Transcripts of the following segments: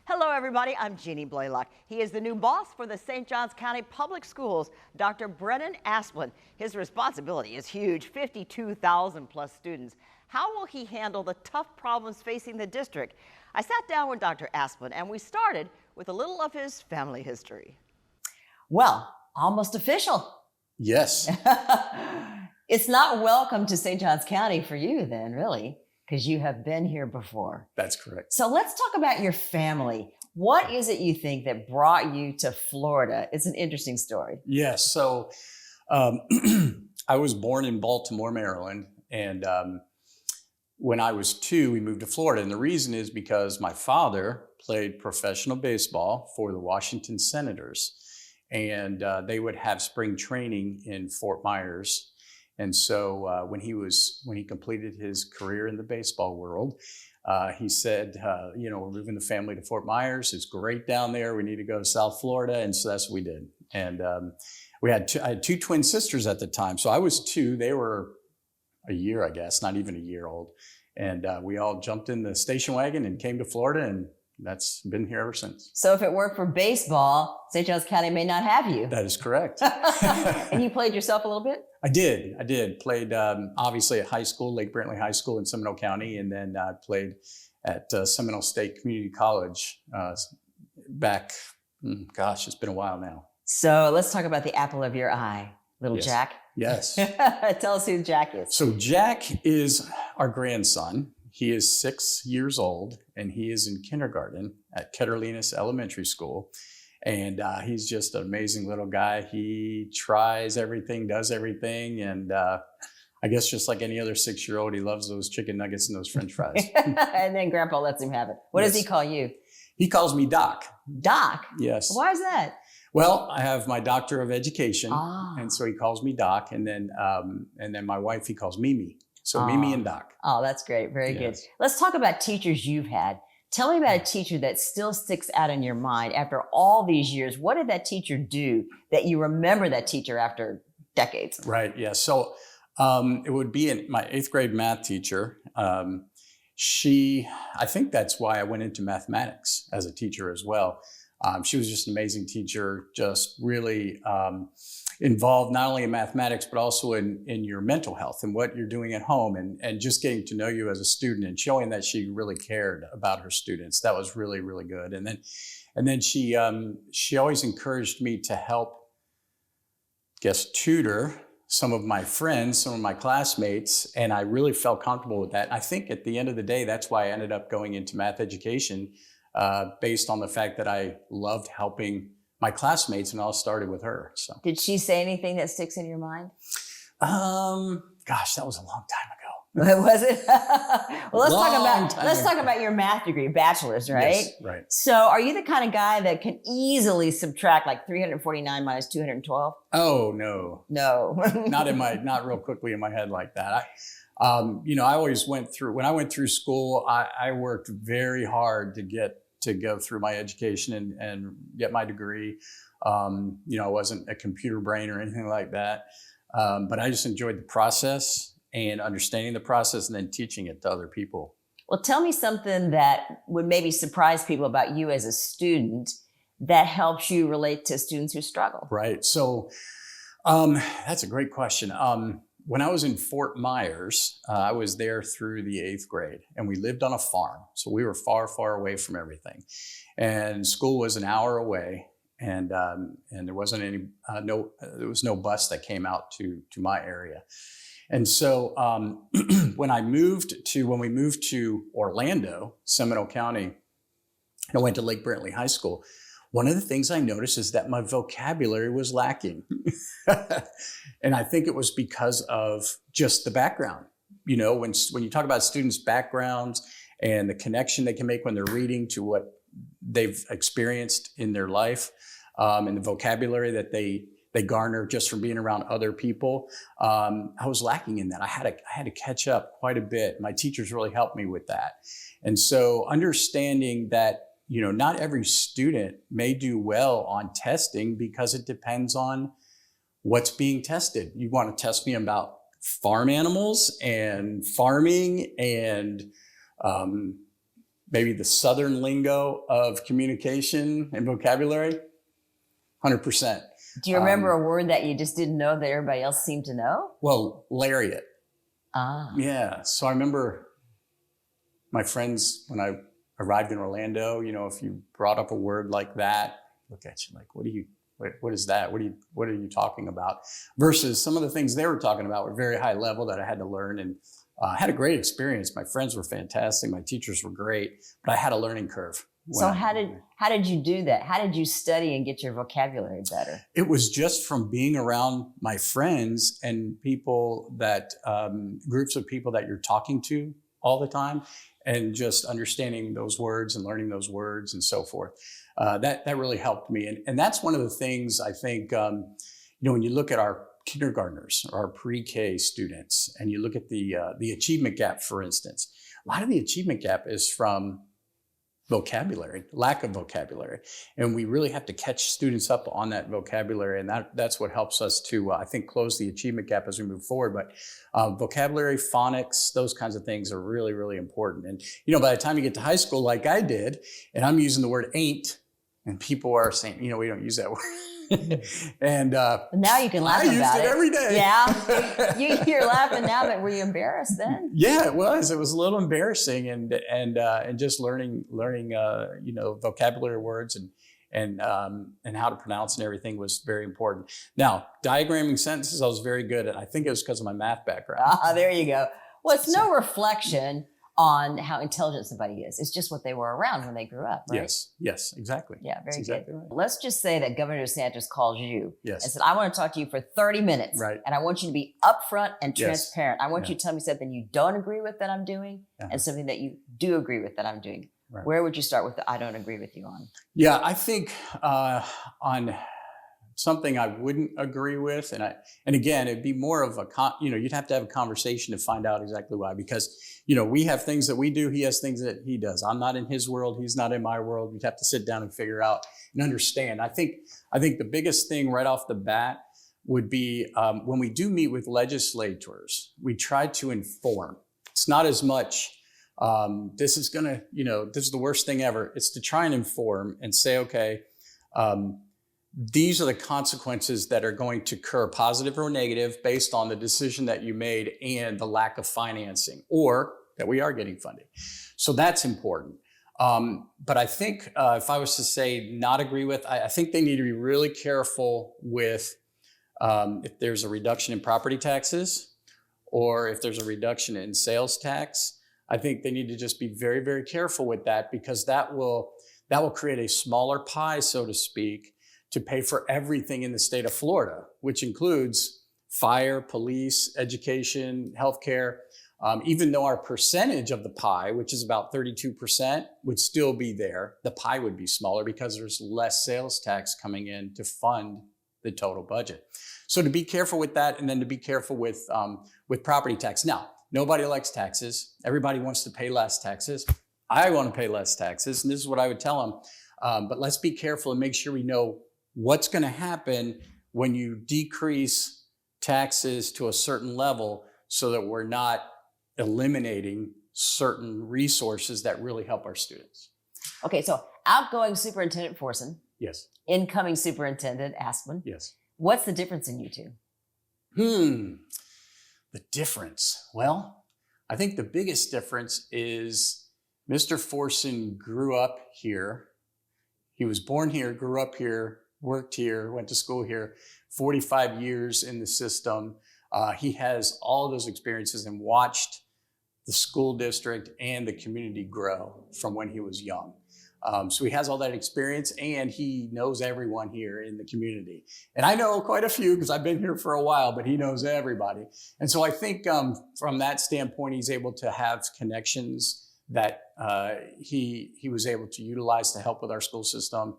Hello, everybody. I'm Jeannie Blaylock. He is the new boss for the St. Johns County Public Schools, Dr. Brennan Asplin. His responsibility is huge, 52,000 plus students. How will he handle the tough problems facing the district? I sat down with Dr. Asplin and we started with a little of his family history. Well, almost official. Yes. It's not welcome to St. Johns County for you then, really, because you have been here before. That's correct. So let's talk about your family. What is it you think that brought you to Florida? It's an interesting story. Yes. So I was born in Baltimore, Maryland. And when I was 2, we moved to Florida. And the reason is because my father played professional baseball for the Washington Senators. And they would have spring training in Fort Myers. And so when he completed his career in the baseball world, he said, we're moving the family to Fort Myers. It's great down there. We need to go to South Florida. And so that's what we did. And I had 2 twin sisters at the time. So I was 2. They were a year, I guess, not even a year old. And we all jumped in the station wagon and came to Florida, and that's been here ever since. So if it weren't for baseball, St. Johns County may not have you. That is correct. And you played yourself a little bit? I did. Played obviously at high school, Lake Brantley High School in Seminole County, and then I played at Seminole State Community College back, it's been a while now. So let's talk about the apple of your eye, little Yes. Jack. Yes. Tell us who Jack is. So Jack is our grandson. He is 6 years old, and he is in kindergarten at Ketterlinus Elementary School. And he's just an amazing little guy. He tries everything, does everything. And I guess just like any other 6-year-old, he loves those chicken nuggets and those French fries. And then Grandpa lets him have it. What does he call you? He calls me Doc. Doc? Yes. Why is that? Well, I have my Doctor of Education, Ah. and so he calls me Doc. And then my wife, he calls Mimi. So Mimi and Doc. Oh, that's great. Very good. Yes. Let's talk about teachers you've had. Tell me about a teacher that still sticks out in your mind after all these years. What did that teacher do that you remember that teacher after decades? Right. Yeah. So it would be my 8th grade math teacher. I think that's why I went into mathematics as a teacher as well. She was just an amazing teacher, just really involved not only in mathematics, but also in your mental health and what you're doing at home, and just getting to know you as a student and showing that she really cared about her students. That was really, really good. And then she always encouraged me to help, tutor some of my friends, some of my classmates, and I really felt comfortable with that. I think at the end of the day, that's why I ended up going into math education, based on the fact that I loved helping my classmates, and all started with her. So, Did she say anything that sticks in your mind? that was a long time ago. Was it? Well, let's talk about your math degree, bachelor's, right? Yes, right. So are you the kind of guy that can easily subtract like 349 minus 212? Oh, no. No. Not real quickly in my head like that. I always when I went through school, I worked very hard to go through my education and get my degree. I wasn't a computer brain or anything like that. But I just enjoyed the process and understanding the process and then teaching it to other people. Well, tell me something that would maybe surprise people about you as a student that helps you relate to students who struggle. Right. So that's a great question. When I was in Fort Myers, I was there through the 8th grade, and we lived on a farm. So we were far, far away from everything. And school was an hour away, and there wasn't there was no bus that came out to my area. And so when we moved to Orlando, Seminole County, I went to Lake Brantley High School. One of the things I noticed is that my vocabulary was lacking. And I think it was because of just the background. When you talk about students' backgrounds and the connection they can make when they're reading to what they've experienced in their life, and the vocabulary that they garner just from being around other people, I was lacking in that. I had to catch up quite a bit. My teachers really helped me with that. And so understanding that not every student may do well on testing because it depends on what's being tested. You want to test me about farm animals and farming and maybe the Southern lingo of communication and vocabulary, 100%. Do you remember a word that you just didn't know that everybody else seemed to know? Well, lariat. Ah. Yeah. So I remember my friends, when I arrived in Orlando, if you brought up a word like that, look at you like, what is that? What are you talking about? Versus some of the things they were talking about were very high level that I had to learn, and I had a great experience. My friends were fantastic. My teachers were great, but I had a learning curve. So how did you do that? How did you study and get your vocabulary better? It was just from being around my friends and people that, groups of people that you're talking to all the time, and just understanding those words and learning those words and so forth. That really helped me. And that's one of the things I think, when you look at our kindergartners, our pre-K students, and you look at the achievement gap, for instance, a lot of the achievement gap is from vocabulary, lack of vocabulary. And we really have to catch students up on that vocabulary. And that's what helps us to, I think, close the achievement gap as we move forward. But vocabulary, phonics, those kinds of things are really, really important. And, by the time you get to high school, like I did, and I'm using the word ain't, and people are saying, we don't use that word. And now you can laugh about it. I used it every day. Yeah, you're laughing now, but were you embarrassed then? Yeah, it was. It was a little embarrassing, and just learning vocabulary words and how to pronounce and everything was very important. Now, diagramming sentences, I was very good at. I think it was because of my math background. Ah, there you go. Well, it's no reflection on how intelligent somebody is. It's just what they were around when they grew up, right? Yes, exactly. Yeah, very exactly good. Right. Let's just say that Governor DeSantis calls you and Yes. said, I want to talk to you for 30 minutes. Right. And I want you to be upfront and Yes. transparent. I want Yeah. you to tell me something you don't agree with that I'm doing Uh-huh. and something that you do agree with that I'm doing. Right. Where would you start with the I don't agree with you on? Yeah, I think on something I wouldn't agree with, and again, it'd be more of you'd have to have a conversation to find out exactly why, because we have things that we do, he has things that he does. I'm not in his world, he's not in my world. We'd have to sit down and figure out and understand. I think the biggest thing right off the bat would be when we do meet with legislators, we try to inform. It's not as much this is the worst thing ever. It's to try and inform and say, okay, these are the consequences that are going to occur, positive or negative, based on the decision that you made and the lack of financing, or that we are getting funding. So that's important. But I think if I was to say not agree with, I think they need to be really careful with if there's a reduction in property taxes or if there's a reduction in sales tax. I think they need to just be very, very careful with that, because that will create a smaller pie, so to speak, to pay for everything in the state of Florida, which includes fire, police, education, healthcare. Even though our percentage of the pie, which is about 32%, would still be there, the pie would be smaller because there's less sales tax coming in to fund the total budget. So to be careful with that, and then to be careful with property tax. Now, nobody likes taxes. Everybody wants to pay less taxes. I want to pay less taxes, and this is what I would tell them. But let's be careful and make sure we know what's going to happen when you decrease taxes to a certain level, so that we're not eliminating certain resources that really help our students. Okay, so outgoing Superintendent Forson, Yes. incoming Superintendent Asplin. Yes. What's the difference in you two? The difference. Well, I think the biggest difference is Mr. Forson grew up here. He was born here, grew up here, worked here, went to school here, 45 years in the system. He has all of those experiences and watched the school district and the community grow from when he was young. So he has all that experience, and he knows everyone here in the community. And I know quite a few because I've been here for a while, but he knows everybody. And so I think from that standpoint, he's able to have connections that he was able to utilize to help with our school system,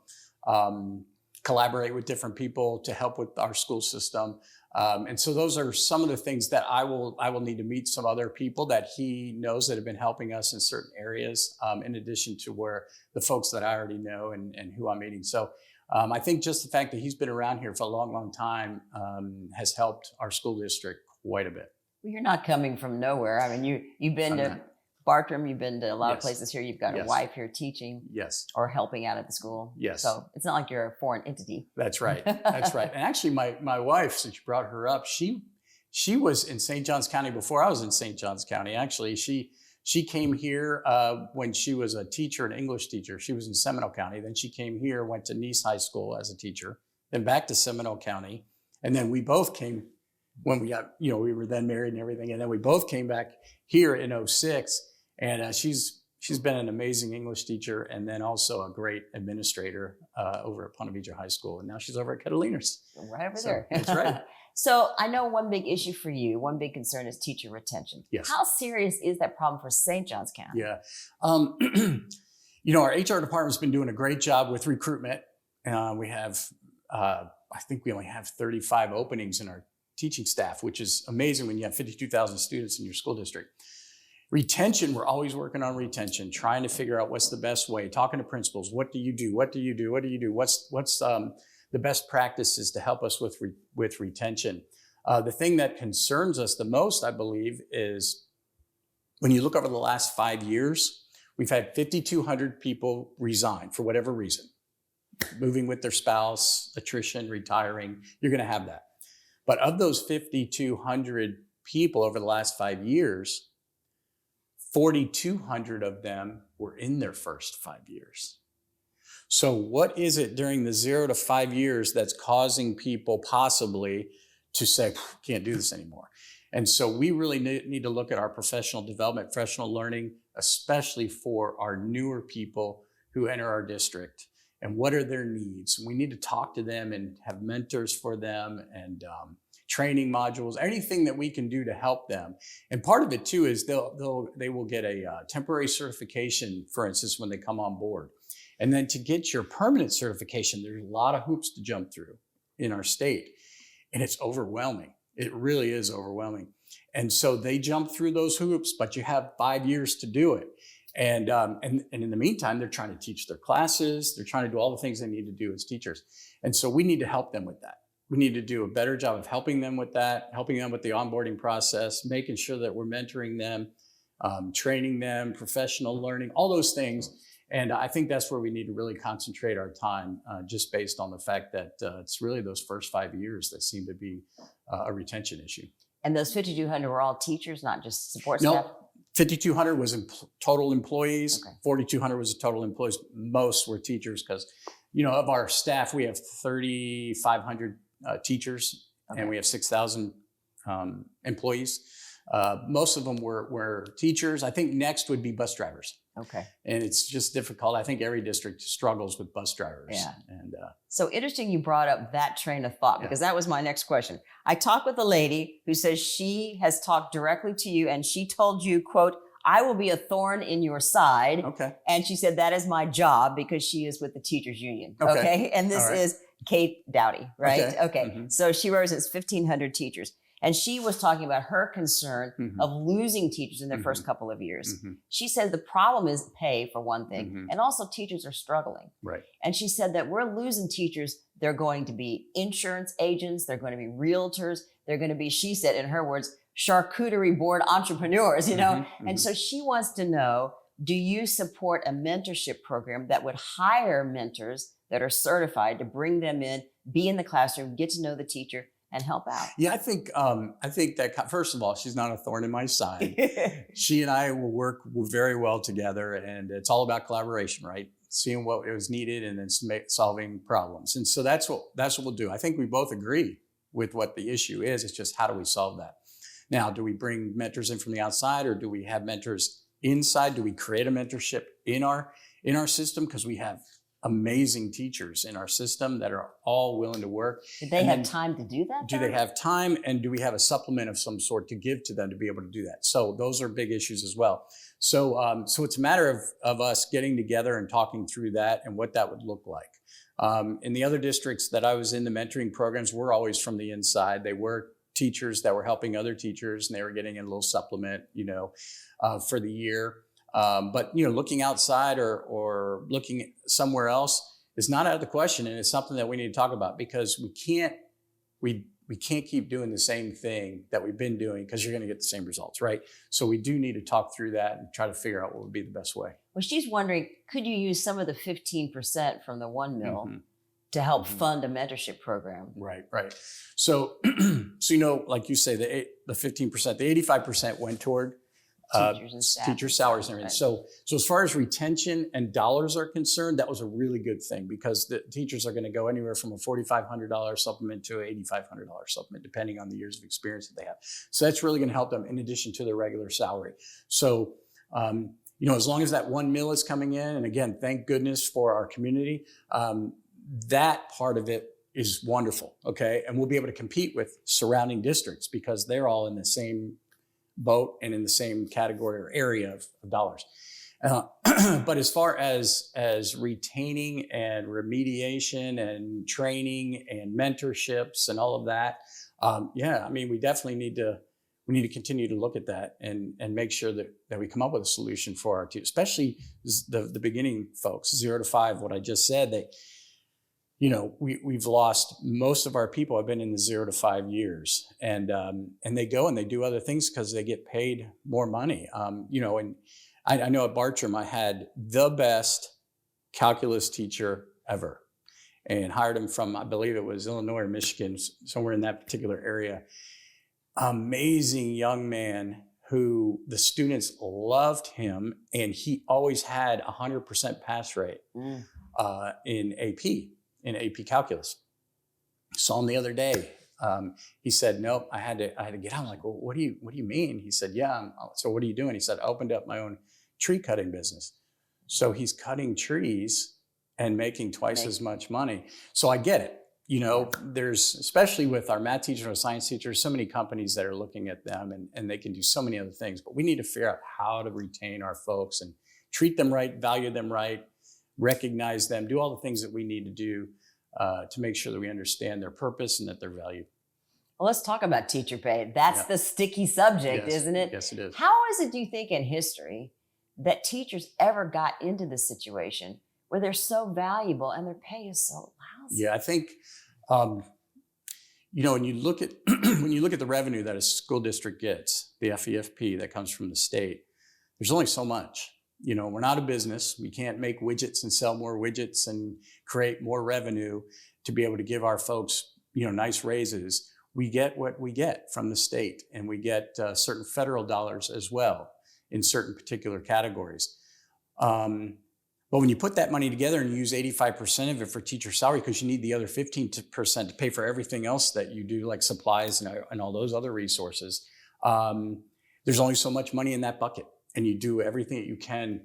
collaborate with different people to help with our school system. And so those are some of the things that I will need to meet some other people that he knows that have been helping us in certain areas, in addition to where the folks that I already know and who I'm meeting. So I think just the fact that he's been around here for a long, long time has helped our school district quite a bit. Well, you're not coming from nowhere. I mean, you've been to Bartram, you've been to a lot of Yes. places here. You've got a Yes. wife here teaching Yes. or helping out at the school. Yes. So it's not like you're a foreign entity. That's right. That's right. And actually, my wife, since you brought her up, she was in St. Johns County before I was in St. Johns County. Actually, she came here when she was a teacher, an English teacher. She was in Seminole County. Then she came here, went to Nice High School as a teacher, then back to Seminole County. And then we both came when we got, we were then married and everything. And then we both came back here in 06. And she's been an amazing English teacher and then also a great administrator over at Ponte Vedra High School. And now she's over at Catalina's. Right over So, there. that's right. So I know one big issue for you, one big concern is teacher retention. Yes. How serious is that problem for St. Johns County? Yeah. Our HR department's been doing a great job with recruitment. We have, I think we only have 35 openings in our teaching staff, which is amazing when you have 52,000 students in your school district. Retention, we're always working on retention, trying to figure out what's the best way, talking to principals. What do you do? What do you do? What do you do? What's the best practices to help us with retention? The thing that concerns us the most, I believe, is when you look over the last 5 years, we've had 5,200 people resign for whatever reason, moving with their spouse, attrition, retiring. You're going to have that. But of those 5,200 people over the last 5 years, 4,200 of them were in their first 5 years. So what is it during the 0 to 5 years that's causing people possibly to say, can't do this anymore? And so we really need to look at our professional development, professional learning, especially for our newer people who enter our district, and what are their needs. We need to talk to them and have mentors for them and training modules, anything that we can do to help them. And part of it too is they will get a temporary certification, for instance, when they come on board. And then to get your permanent certification, there's a lot of hoops to jump through in our state. And it's overwhelming. It really is overwhelming. And so they jump through those hoops, but you have 5 years to do it. And in the meantime, they're trying to teach their classes. They're trying to do all the things they need to do as teachers. And so we need to help them with that. We need to do a better job of helping them with that, helping them with the onboarding process, making sure that we're mentoring them, training them, professional learning, all those things. And I think that's where we need to really concentrate our time, just based on the fact that it's really those first 5 years that seem to be a retention issue. And those 5,200 were all teachers, not just support staff? No, 5,200 was total employees. Okay. 4,200 was total employees. Most were teachers because, of our staff, we have 3,500 teachers, Okay. and we have 6,000 employees. Most of them were teachers. I think next would be bus drivers. Okay. And it's just difficult. I think every district struggles with bus drivers. Yeah. And So interesting you brought up that train of thought, because that was my next question. I talked with a lady who says she has talked directly to you and she told you, quote, "I will be a thorn in your side." okay. And she said that is my job because she is with the teachers union. Okay. Okay. And this All right. is Kate Dowdy, right? Okay. Mhm. So she represents 1,500 teachers. And she was talking about her concern Mhm. of losing teachers in their Mhm. first couple of years. Mhm. She said the problem is pay, for one thing, Mhm. and also teachers are struggling. Right. And she said that we're losing teachers. They're going to be insurance agents. They're going to be realtors. They're going to be, she said in her words, charcuterie board entrepreneurs, Mhm. And so she wants to know, do you support a mentorship program that would hire mentors that are certified to bring them in, be in the classroom, get to know the teacher, and help out? Yeah, I think that, first of all, she's not a thorn in my side. She and I will work very well together, and it's all about collaboration, right? Seeing what was needed and then solving problems. And so that's what we'll do. I think we both agree with what the issue is. It's just, how do we solve that? Now, do we bring mentors in from the outside, or do we have mentors inside? Do we create a mentorship in our system? Because we have amazing teachers in our system that are all willing to work. Did they And have then time to do that? Do they have time, and do we have a supplement of some sort to give to them to be able to do that? So those are big issues as well. So it's a matter of us getting together and talking through that and what that would look like. In the other districts that I was in, the mentoring programs were always from the inside. They were teachers that were helping other teachers, and they were getting a little supplement, for the year. But looking outside or looking somewhere else is not out of the question, and it's something that we need to talk about, because we we can't keep doing the same thing that we've been doing because you're going to get the same results, right? So we do need to talk through that and try to figure out what would be the best way. Well, she's wondering, could you use some of the 15% from the 1 mil Mm-hmm. to help fund a mentorship program? Right. So, like you say, the 15%, the 85% went toward teacher salaries and everything. Right. So as far as retention and dollars are concerned, that was a really good thing because the teachers are going to go anywhere from a $4,500 supplement to an $8,500 supplement, depending on the years of experience that they have. So that's really going to help them in addition to their regular salary. So, as long as that 1 mil is coming in, and again, thank goodness for our community, that part of it is wonderful. Okay. And we'll be able to compete with surrounding districts because they're all in the same boat and in the same category or area of dollars. But as far as retaining and remediation and training and mentorships and all of that, we definitely need to continue to look at that and make sure that we come up with a solution for our team, especially the beginning folks, 0 to 5, what I just said, we've lost most of our people have been in the 0 to 5 years, and they go and they do other things because they get paid more money. And I know at Bartram I had the best calculus teacher ever, and hired him from, I believe it was Illinois or Michigan, somewhere in that particular area. Amazing young man who the students loved him, and he always had 100% pass rate in AP calculus. Saw him the other day. He said, "Nope, I had to get out." I'm like, "Well, what do you mean?" He said, "Yeah." So what are you doing? He said, "I opened up my own tree cutting business." So he's cutting trees and making twice as much money. So I get it. There's, especially with our math teachers or science teachers, so many companies that are looking at them and they can do so many other things, but we need to figure out how to retain our folks and treat them right, value them right, recognize them, do all the things that we need to do to make sure that we understand their purpose and that they're valued. Well, let's talk about teacher pay. That's the sticky subject, isn't it? Yes, it is. How is it, do you think, in history that teachers ever got into this situation where they're so valuable and their pay is so lousy? Yeah, I think, when you look at the revenue that a school district gets, the FEFP that comes from the state, there's only so much. We're not a business. We can't make widgets and sell more widgets and create more revenue to be able to give our folks, nice raises. We get what we get from the state, and we get certain federal dollars as well in certain particular categories. But when you put that money together and you use 85% of it for teacher salary, because you need the other 15% to pay for everything else that you do, like supplies and all those other resources, there's only so much money in that bucket. And you do everything that you can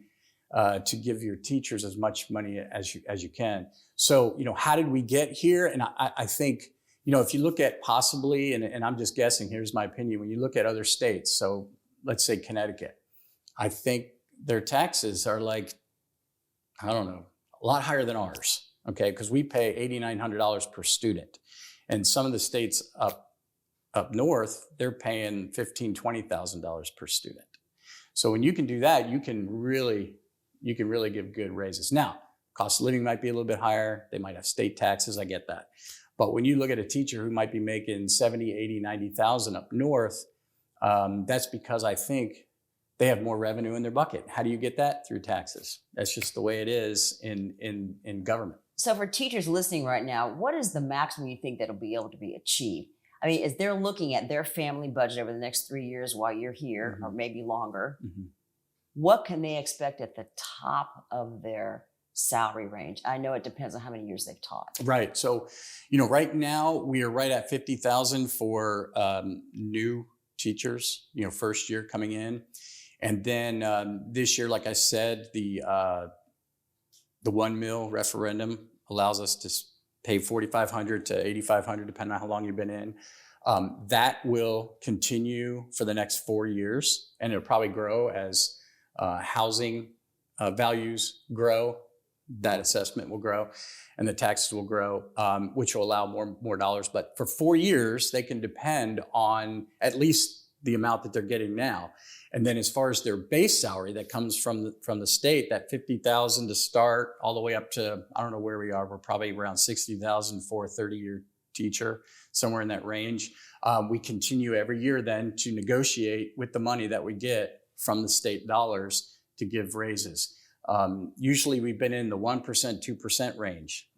to give your teachers as much money as you can. So, how did we get here? And I think, if you look at possibly, and I'm just guessing, here's my opinion, when you look at other states, so let's say Connecticut, I think their taxes are like, I don't know, a lot higher than ours, okay? Because we pay $8,900 per student. And some of the states up north, they're paying $15,000, $20,000 per student. So when you can do that, you can really give good raises. Now, cost of living might be a little bit higher. They might have state taxes. I get that. But when you look at a teacher who might be making 70, 80, 90,000 up north, that's because I think they have more revenue in their bucket. How do you get that? Through taxes. That's just the way it is in government. So for teachers listening right now, what is the maximum you think that'll be able to be achieved? I mean, as they're looking at their family budget over the next 3 years while you're here, or maybe longer, what can they expect at the top of their salary range? I know it depends on how many years they've taught. Right. So, right now we are right at 50,000 for new teachers, first year coming in. And then this year, like I said, the 1 mil referendum allows us to pay $4,500 to $8,500, depending on how long you've been in. That will continue for the next 4 years, and it'll probably grow as housing values grow. That assessment will grow, and the taxes will grow, which will allow more dollars. But for 4 years, they can depend on at least the amount that they're getting now. And then as far as their base salary that comes from the state, that $50,000 to start all the way up to, I don't know where we are, we're probably around $60,000 for a 30-year teacher, somewhere in that range. We continue every year then to negotiate with the money that we get from the state dollars to give raises. Usually we've been in the 1%, 2% range.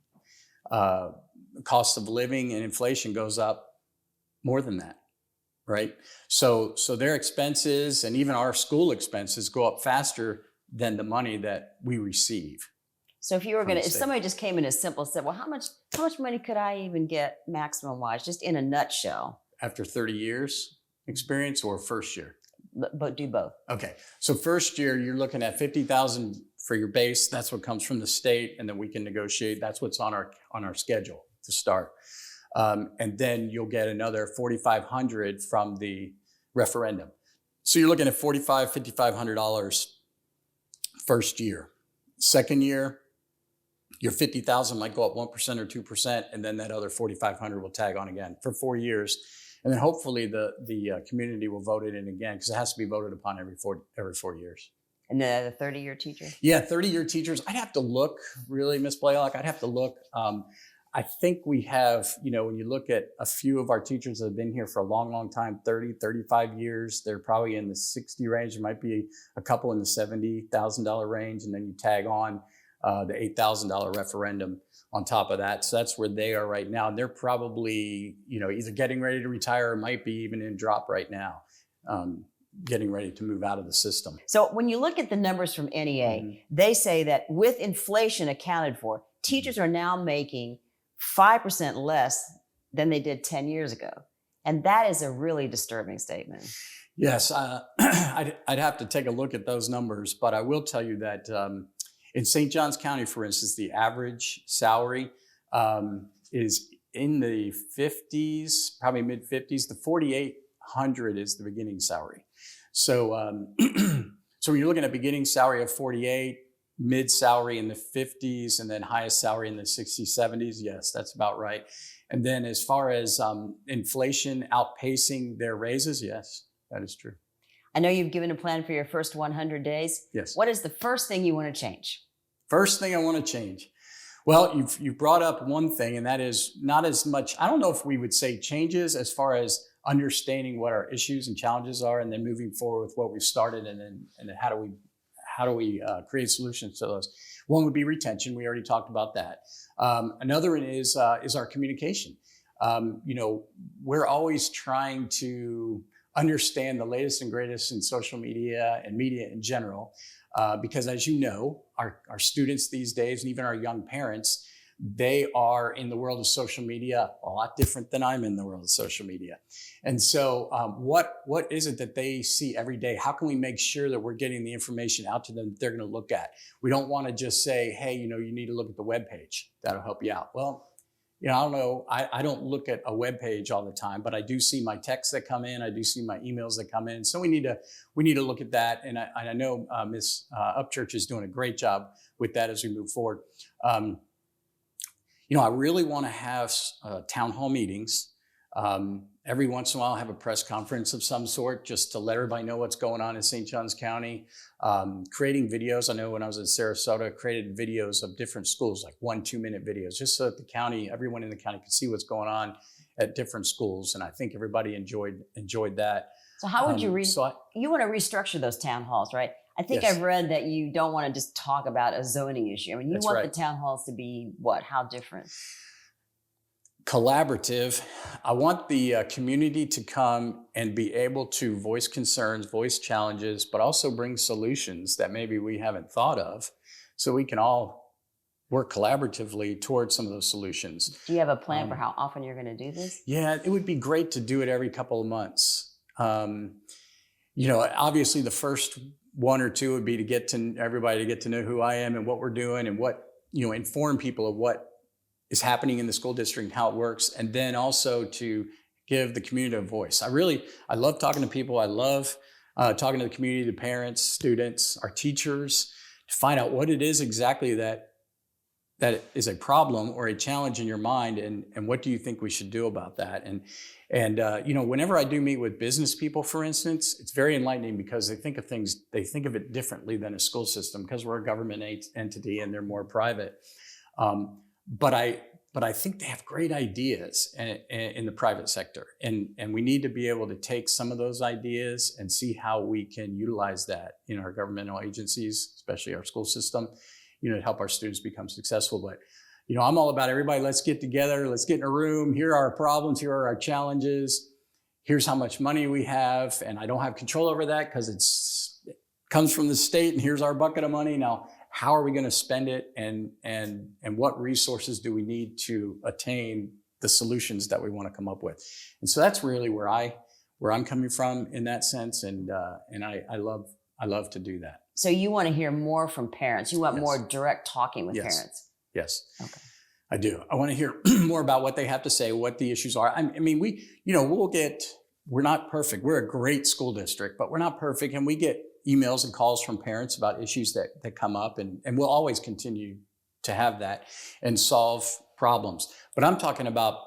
Cost of living and inflation goes up more than that, right? So their expenses and even our school expenses go up faster than the money that we receive. So if you were if somebody just came in as simple as said, well, how much money could I even get maximum wise, just in a nutshell? After 30 years experience or first year? But do both. Okay. So first year, you're looking at $50,000 for your base. That's what comes from the state. And then we can negotiate. That's what's on our schedule to start. And then you'll get another $4,500 from the referendum. So you're looking at $4,500, $5,500 first year. Second year, your $50,000 might go up 1% or 2%, and then that other $4,500 will tag on again for 4 years. And then hopefully the community will vote it in again, because it has to be voted upon every 4 years. And the 30-year teacher? Yeah, 30-year teachers. I'd have to look, really, Ms. Blaylock. I'd have to look. I think we have, when you look at a few of our teachers that have been here for a long, long time, 30, 35 years, they're probably in the 60 range. There might be a couple in the $70,000 range, and then you tag on the $8,000 referendum on top of that. So that's where they are right now. And they're probably, either getting ready to retire or might be even in drop right now, getting ready to move out of the system. So when you look at the numbers from NEA, they say that with inflation accounted for, teachers are now making 5% less than they did 10 years ago. And that is a really disturbing statement. Yes, I'd have to take a look at those numbers, but I will tell you that in St. Johns County, for instance, the average salary is in the 50s, probably mid 50s. The 4,800 is the beginning salary. So, so when you're looking at beginning salary of 48, mid salary in the 50s, and then highest salary in the 60s, 70s, yes, that's about right. And then as far as inflation outpacing their raises, yes, that is true. I know you've given a plan for your first 100 days. Yes. What is the first thing you want to change? First thing I want to change. Well, you've brought up one thing, and that is not as much, I don't know if we would say changes as far as understanding what our issues and challenges are, and then moving forward with what we've started, and then how do we create solutions to those. One would be retention. We already talked about that. Another one is our communication. We're always trying to understand the latest and greatest in social media and media in general, because as you know, our students these days, and even our young parents, they are in the world of social media a lot different than I'm in the world of social media. And so what is it that they see every day? How can we make sure that we're getting the information out to them that they're going to look at? We don't want to just say, hey, you need to look at the webpage. That'll help you out. Well, I don't know. I don't look at a web page all the time, but I do see my texts that come in. I do see my emails that come in. So we need to look at that. And I know Ms. Upchurch is doing a great job with that as we move forward. I really want to have town hall meetings. Every once in a while, I'll have a press conference of some sort just to let everybody know what's going on in St. Johns County. Creating videos. I know when I was in Sarasota, I created videos of different schools, like 1-2 minute videos, just so that everyone in the county could see what's going on at different schools. And I think everybody enjoyed that. So how would you you want to restructure those town halls, right? I think Yes. I've read that you don't want to just talk about a zoning issue. I mean, you That's want right. the town halls to be what? How different? Collaborative. I want the community to come and be able to voice concerns, voice challenges, but also bring solutions that maybe we haven't thought of, so we can all work collaboratively towards some of those solutions. Do you have a plan for how often you're going to do this? Yeah, it would be great to do it every couple of months. Obviously the first 1 or 2 would be to get everybody to get to know who I am and what we're doing, and what, inform people of what is happening in the school district and how it works. And then also to give the community a voice. I love talking to people. I love talking to the community, the parents, students, our teachers, to find out what it is exactly that is a problem or a challenge in your mind, and what do you think we should do about that? And whenever I do meet with business people, for instance, it's very enlightening, because they think of it differently than a school system, because we're a government entity and they're more private. But but I think they have great ideas in the private sector. And we need to be able to take some of those ideas and see how we can utilize that in our governmental agencies, especially our school system, to help our students become successful. But, I'm all about everybody, let's get together, let's get in a room. Here are our problems, here are our challenges. Here's how much money we have. And I don't have control over that because it comes from the state, and here's our bucket of money. Now, how are we going to spend it, and what resources do we need to attain the solutions that we want to come up with? And so that's really where I'm coming from in that sense, and I love to do that. So you want to hear more from parents. You want Yes. more direct talking with parents. Yes. Okay. I do. I want to hear more about what they have to say, what the issues are. I mean, we're not perfect. We're a great school district, but we're not perfect, and we get emails and calls from parents about issues that come up, and we'll always continue to have that and solve problems. But I'm talking about,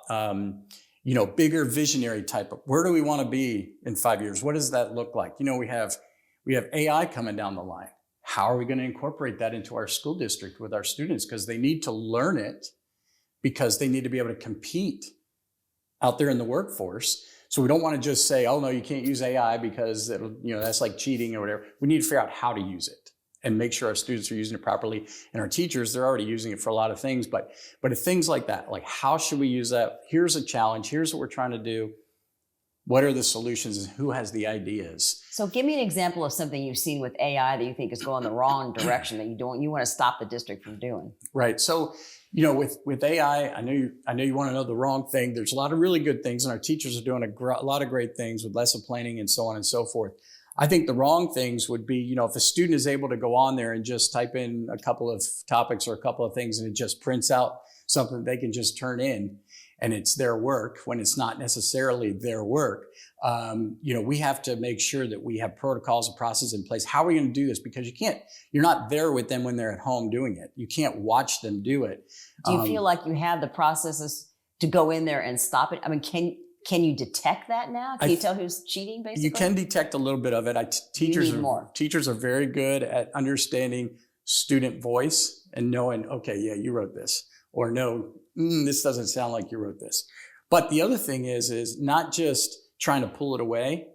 bigger visionary type of, where do we want to be in 5 years? What does that look like? We have AI coming down the line. How are we going to incorporate that into our school district with our students? Because they need to learn it, because they need to be able to compete out there in the workforce. So we don't want to just say, oh no, you can't use AI because it'll, that's like cheating or whatever. We need to figure out how to use it and make sure our students are using it properly. And our teachers, they're already using it for a lot of things, but if things like that, like how should we use that? Here's a challenge. Here's what we're trying to do. What are the solutions, and who has the ideas? So give me an example of something you've seen with AI that you think is going the wrong direction that you want to stop the district from doing. Right. So, with AI, I know you want to know the wrong thing. There's a lot of really good things, and our teachers are doing a lot of great things with lesson planning and so on and so forth. I think the wrong things would be, if a student is able to go on there and just type in a couple of topics or a couple of things, and it just prints out something they can just turn in, and it's their work when it's not necessarily their work. We have to make sure that we have protocols and processes in place. How are we going to do this? Because you're not there with them when they're at home doing it. You can't watch them do it. Do you feel like you have the processes to go in there and stop it? I mean, can you detect that now? Can you tell who's cheating, basically? You can detect a little bit of it. Teachers are very good at understanding student voice and knowing, okay, yeah, you wrote this, or no, this doesn't sound like you wrote this. But the other thing is not just trying to pull it away,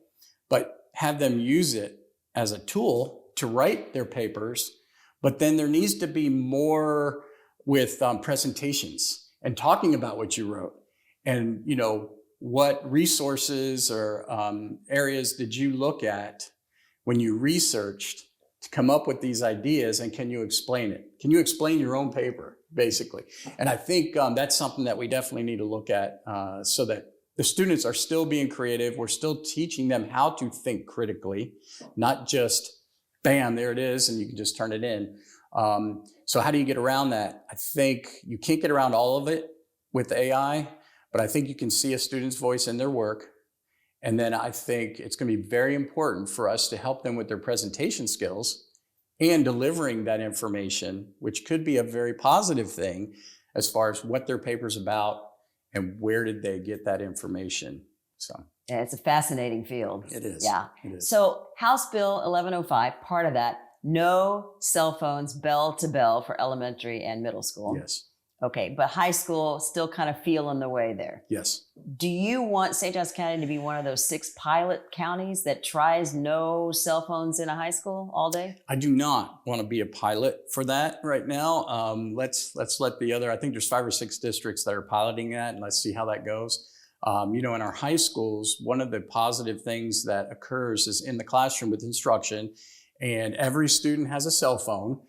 but have them use it as a tool to write their papers. But then there needs to be more with presentations and talking about what you wrote, and what resources or areas did you look at when you researched to come up with these ideas, and can you explain it? Can you explain your own paper, basically? And I think that's something that we definitely need to look at, so that the students are still being creative. We're still teaching them how to think critically, not just, bam, there it is, and you can just turn it in. So how do you get around that? I think you can't get around all of it with AI, but I think you can see a student's voice in their work. And then I think it's going to be very important for us to help them with their presentation skills and delivering that information, which could be a very positive thing as far as what their paper's about and where did they get that information. So yeah, it's a fascinating field. it is. Yeah. It is. So House Bill 1105, part of that, no cell phones bell to bell for elementary and middle school. Yes. Okay, but high school still kind of feeling the way there. Yes. Do you want St. Johns County to be one of those 6 pilot counties that tries no cell phones in a high school all day? I do not want to be a pilot for that right now. Let's let the other, I think there's 5 or 6 districts that are piloting that, and let's see how that goes. In our high schools, one of the positive things that occurs is in the classroom with instruction, and every student has a cell phone.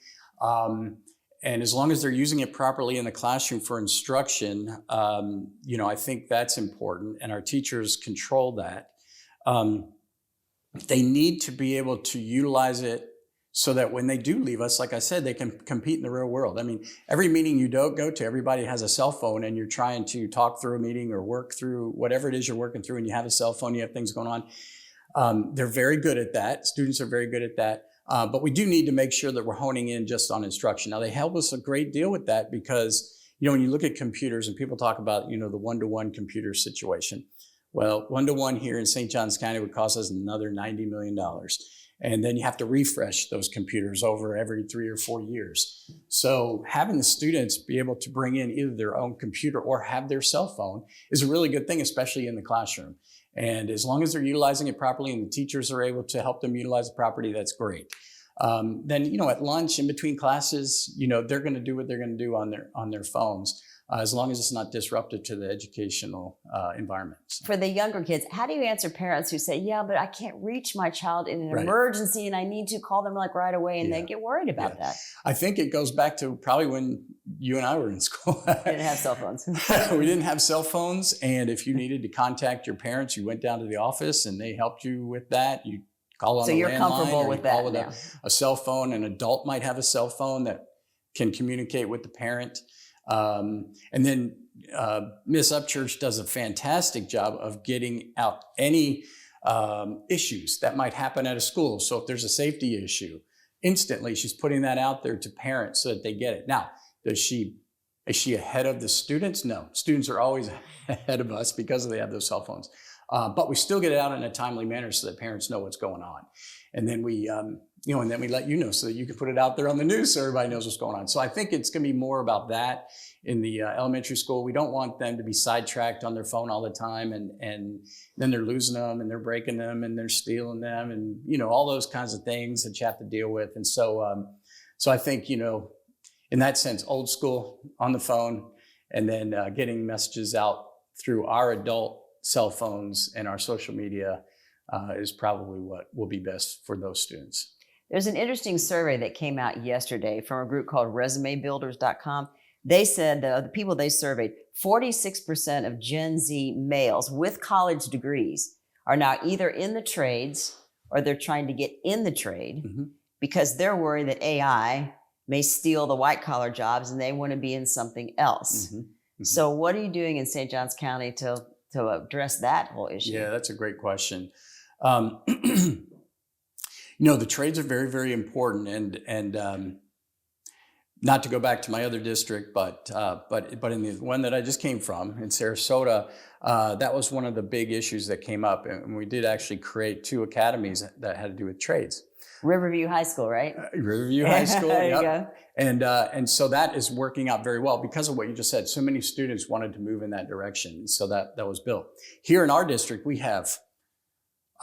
And as long as they're using it properly in the classroom for instruction, I think that's important, and our teachers control that. They need to be able to utilize it so that when they do leave us, like I said, they can compete in the real world. I mean, every meeting you don't go to, everybody has a cell phone, and you're trying to talk through a meeting or work through whatever it is you're working through, and you have a cell phone, you have things going on. They're very good at that. Students are very good at that. But we do need to make sure that we're honing in just on instruction. Now, they help us a great deal with that because, when you look at computers and people talk about, the one-to-one computer situation. Well, one-to-one here in St. Johns County would cost us another $90 million. And then you have to refresh those computers over every 3 or 4 years. So having the students be able to bring in either their own computer or have their cell phone is a really good thing, especially in the classroom. And as long as they're utilizing it properly and the teachers are able to help them utilize the property, that's great. Then, at lunch, in between classes, they're going to do what they're going to do on their phones. As long as it's not disruptive to the educational environment. So. For the younger kids, how do you answer parents who say, yeah, but I can't reach my child in an Right. emergency and I need to call them like right away, and they get worried about that? I think it goes back to probably when you and I were in school. We didn't have cell phones. We didn't have cell phones. And if you needed to contact your parents, you went down to the office and they helped you with that. You call on So a you're landline, comfortable or with you call that with now? a cell phone. An adult might have a cell phone that can communicate with the parent. And then Miss Upchurch does a fantastic job of getting out any issues that might happen at a school. So if there's a safety issue, instantly she's putting that out there to parents so that they get it. Now, is she ahead of the students? No, students are always ahead of us because they have those cell phones. But we still get it out in a timely manner so that parents know what's going on. And then we, and then we let you know so that you can put it out there on the news so everybody knows what's going on. So I think it's going to be more about that in the elementary school. We don't want them to be sidetracked on their phone all the time, and then they're losing them and they're breaking them and they're stealing them and, all those kinds of things that you have to deal with. And so, so I think, in that sense, old school on the phone, and then getting messages out through our adult cell phones and our social media is probably what will be best for those students. There's an interesting survey that came out yesterday from a group called resumebuilders.com. They said the people they surveyed, 46% of Gen Z males with college degrees are now either in the trades or they're trying to get in the trade because they're worried that AI may steal the white collar jobs and they want to be in something else. So what are you doing in St. Johns County to address that whole issue? Yeah, that's a great question. The trades are very, very important, and not to go back to my other district, but in the one that I just came from in Sarasota, that was one of the big issues that came up, and we did actually create 2 academies that had to do with trades. Riverview High School, right? Riverview High School, There you yep. go. And so that is working out very well because of what you just said. So many students wanted to move in that direction, so that was built. Here in our district, we have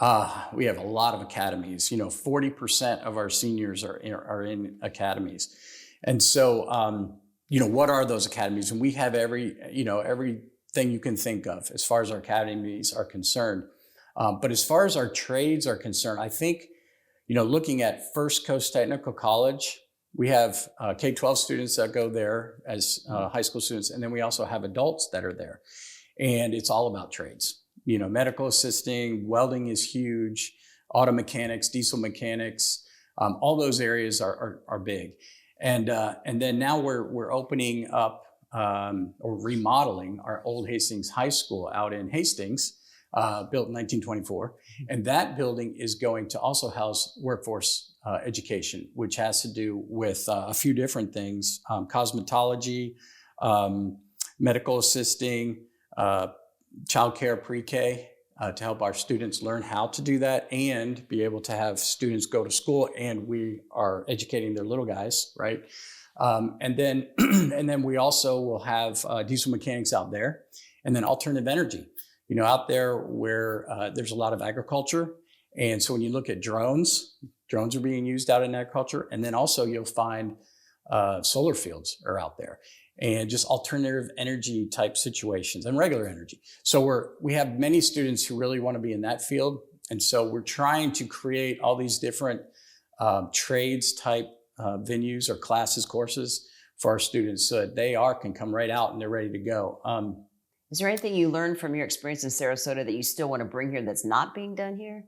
a lot of academies. 40% of our seniors are in academies, and so what are those academies? And we have everything you can think of as far as our academies are concerned. But as far as our trades are concerned, I think. Looking at First Coast Technical College, we have K-12 students that go there as high school students, and then we also have adults that are there. And it's all about trades. Medical assisting, welding is huge, auto mechanics, diesel mechanics, all those areas are big. And then now we're opening up or remodeling our old Hastings High School out in Hastings. Built in 1924. And that building is going to also house workforce education, which has to do with a few different things, cosmetology, medical assisting, childcare pre-K, to help our students learn how to do that and be able to have students go to school, and we are educating their little guys, right? And then we also will have diesel mechanics out there, and then alternative energy. Out there where there's a lot of agriculture. And so when you look at drones are being used out in agriculture. And then also you'll find solar fields are out there, and just alternative energy type situations and regular energy. So we have many students who really want to be in that field. And so we're trying to create all these different trades type venues or classes, courses for our students so that they can come right out and they're ready to go. Is there anything you learned from your experience in Sarasota that you still want to bring here that's not being done here?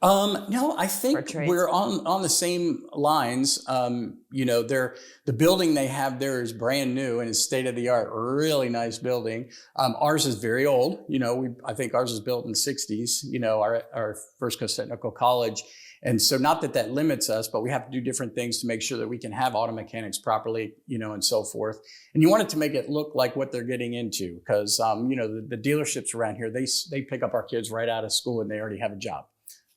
No, I think we're on the same lines. The building they have there is brand new and is state of the art, really nice building. Ours is very old. I think ours was built in the 60s, our First Coast Technical College. And so not that limits us, but we have to do different things to make sure that we can have auto mechanics properly, and so forth. And you want it to make it look like what they're getting into, because, the dealerships around here, they pick up our kids right out of school and they already have a job.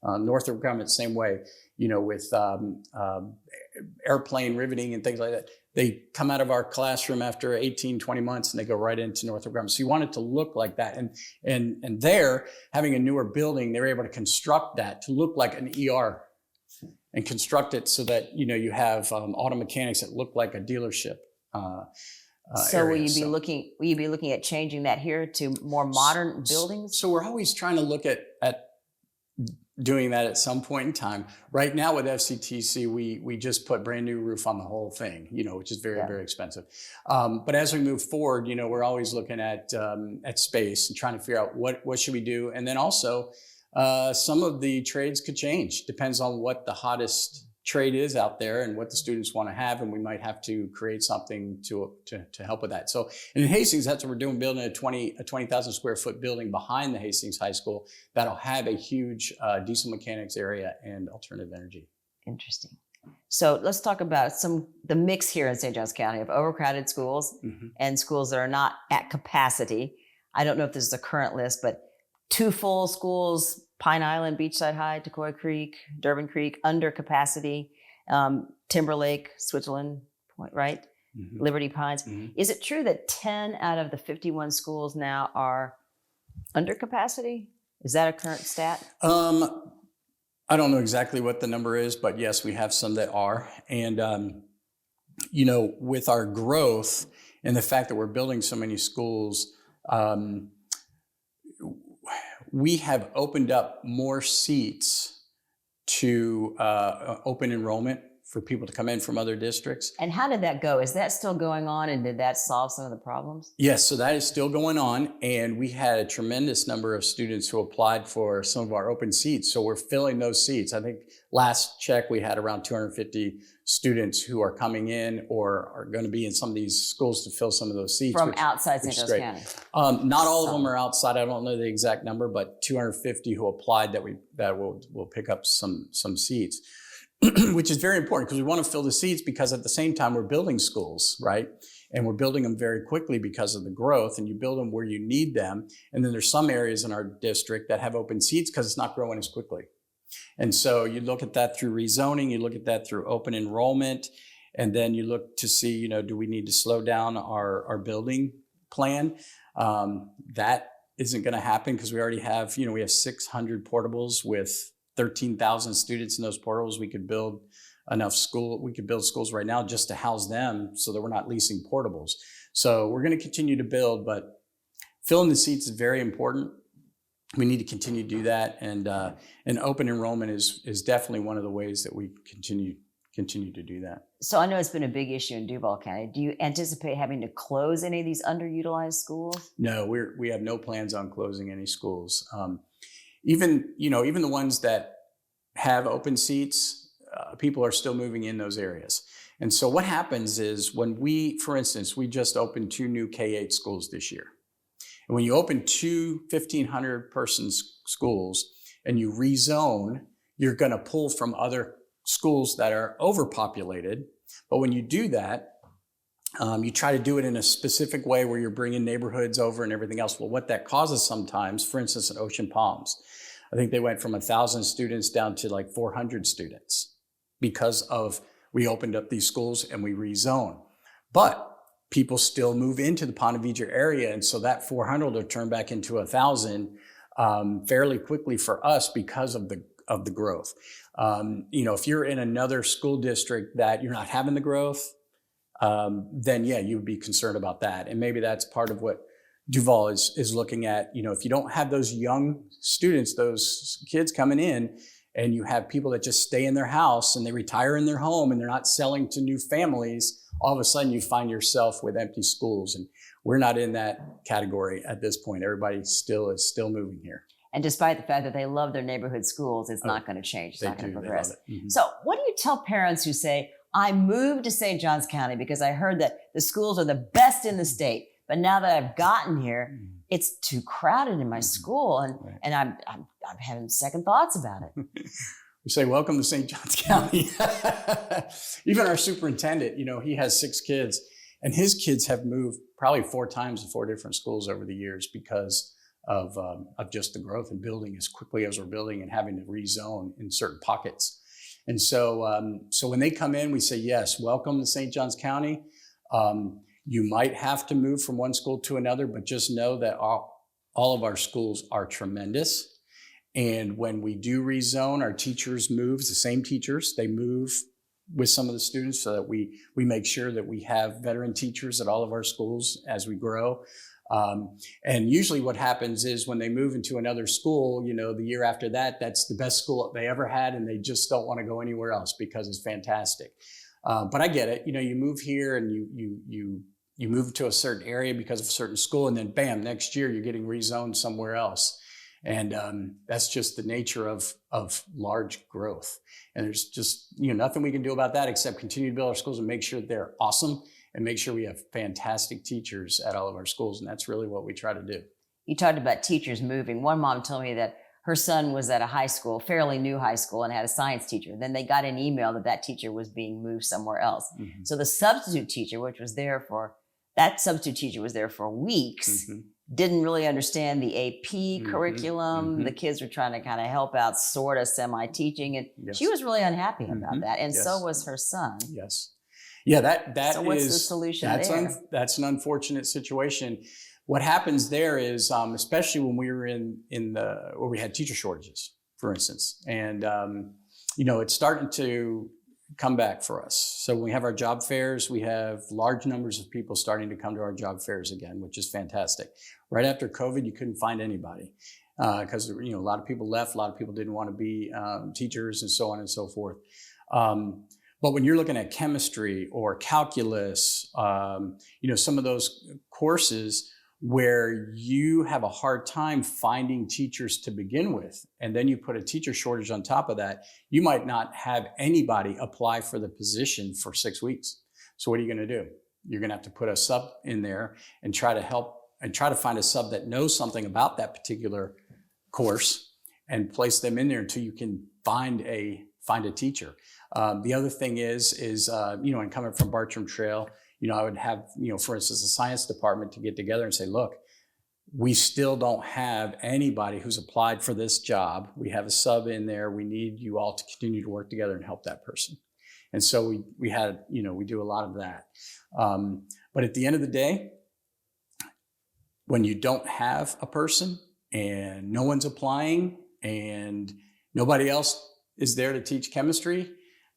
Northrop Grumman, same way. with airplane riveting and things like that. They come out of our classroom after 18, 20 months and they go right into Northrop Grumman. So you want it to look like that. And there, having a newer building, they were able to construct that to look like an ER and construct it so that, you have auto mechanics that look like a dealership. So will you be looking at changing that here to more modern buildings? So we're always trying to look at doing that at some point in time. Right now with FCTC, we just put brand new roof on the whole thing, which is very, very expensive. But as we move forward, we're always looking at space and trying to figure out what should we do. And then also some of the trades could change. Depends on what the hottest trade is out there and what the students want to have, and we might have to create something to help with that. So in Hastings, that's what we're doing, building a 20,000 square foot building behind the Hastings High School that'll have a huge diesel mechanics area and alternative energy. Interesting. So let's talk about the mix here in St. Johns County of overcrowded schools and schools that are not at capacity. I don't know if this is a current list, but 2 full schools, Pine Island, Beachside High, Decoy Creek, Durbin Creek, under capacity, Timberlake, Switzerland Point, right? Liberty Pines. Is it true that 10 out of the 51 schools now are under capacity? Is that a current stat? I don't know exactly what the number is, but yes, we have some that are. And, with our growth and the fact that we're building so many schools, we have opened up more seats to open enrollment for people to come in from other districts. And how did that go? Is that still going on, and did that solve some of the problems? Yes, so that is still going on, and we had a tremendous number of students who applied for some of our open seats, so we're filling those seats. I think last check we had around 250 students who are coming in or are going to be in some of these schools to fill some of those seats. From outside St. Johns County? Not all of them are outside. I don't know the exact number, but 250 who applied that will pick up some seats. Which is very important because we want to fill the seats, because at the same time we're building schools, right? And we're building them very quickly because of the growth, and you build them where you need them. And then there's some areas in our district that have open seats because it's not growing as quickly. And so you look at that through rezoning, you look at that through open enrollment, and then you look to see, do we need to slow down our building plan? That isn't going to happen because we already have, we have 600 portables with 13,000 students in those portals. We could build schools right now just to house them so that we're not leasing portables. So we're going to continue to build, but filling the seats is very important. We need to continue to do that. And open enrollment is definitely one of the ways that we continue to do that. So I know it's been a big issue in Duval County. Do you anticipate having to close any of these underutilized schools? No, we have no plans on closing any schools. Even the ones that have open seats, people are still moving in those areas. And so what happens is for instance, we just opened 2 new K-8 schools this year. And when you open 2 1,500 person schools and you rezone, you're going to pull from other schools that are overpopulated. But when you do that, you try to do it in a specific way where you're bringing neighborhoods over and everything else. Well, what that causes sometimes, for instance, at Ocean Palms, I think they went from 1,000 students down to like 400 students because we opened up these schools and we rezone. But people still move into the Ponte Vedra area, and so that 400 will turn back into 1,000 fairly quickly for us because of the growth. If you're in another school district that you're not having the growth, then yeah, you would be concerned about that. And maybe that's part of what Duval is looking at. If you don't have those young students, those kids coming in, and you have people that just stay in their house and they retire in their home and they're not selling to new families, all of a sudden you find yourself with empty schools. And we're not in that category at this point. Everybody is still moving here. And despite the fact that they love their neighborhood schools, it's not going to change. It's not going to progress. So what do you tell parents who say, I moved to St. Johns County because I heard that the schools are the best in the state, but now that I've gotten here, it's too crowded in my school, and I'm having second thoughts about it. We say, welcome to St. Johns County. Even our superintendent, he has 6 kids, and his kids have moved probably 4 times to 4 different schools over the years because of just the growth and building as quickly as we're building and having to rezone in certain pockets. And so when they come in, we say, yes, welcome to St. Johns County. You might have to move from one school to another, but just know that all of our schools are tremendous. And when we do rezone, our teachers move, the same teachers, they move with some of the students so that we make sure that we have veteran teachers at all of our schools as we grow. And usually what happens is when they move into another school, the year after that, that's the best school they ever had, and they just don't want to go anywhere else because it's fantastic. But I get it. You move here and you move to a certain area because of a certain school, and then bam, next year you're getting rezoned somewhere else. And that's just the nature of large growth. And there's just nothing we can do about that except continue to build our schools and make sure they're awesome and make sure we have fantastic teachers at all of our schools. And that's really what we try to do. You talked about teachers moving. One mom told me that her son was at a high school, fairly new high school, and had a science teacher. Then they got an email that teacher was being moved somewhere else. Mm-hmm. So the substitute teacher, that substitute teacher was there for weeks, mm-hmm. didn't really understand the AP mm-hmm. curriculum. Mm-hmm. The kids were trying to kind of help out, sort of semi-teaching, and yes. she was really unhappy about mm-hmm. that. And yes. so was her son. Yes. Yeah, that so what's the solution there? That's an unfortunate situation. What happens there is, especially when we were where we had teacher shortages, for instance, and it's starting to come back for us. So when we have our job fairs, we have large numbers of people starting to come to our job fairs again, which is fantastic. Right after COVID, you couldn't find anybody because a lot of people left, a lot of people didn't want to be teachers, and so on and so forth. But when you're looking at chemistry or calculus, some of those courses where you have a hard time finding teachers to begin with, and then you put a teacher shortage on top of that, you might not have anybody apply for the position for 6 weeks. So what are you going to do? You're going to have to put a sub in there and try to find a sub that knows something about that particular course and place them in there until you can find a teacher. The other thing is and coming from Bartram Trail, I would have, for instance, the science department to get together and say, look, we still don't have anybody who's applied for this job. We have a sub in there. We need you all to continue to work together and help that person. And so we do a lot of that. But at the end of the day, when you don't have a person and no one's applying and nobody else is there to teach chemistry,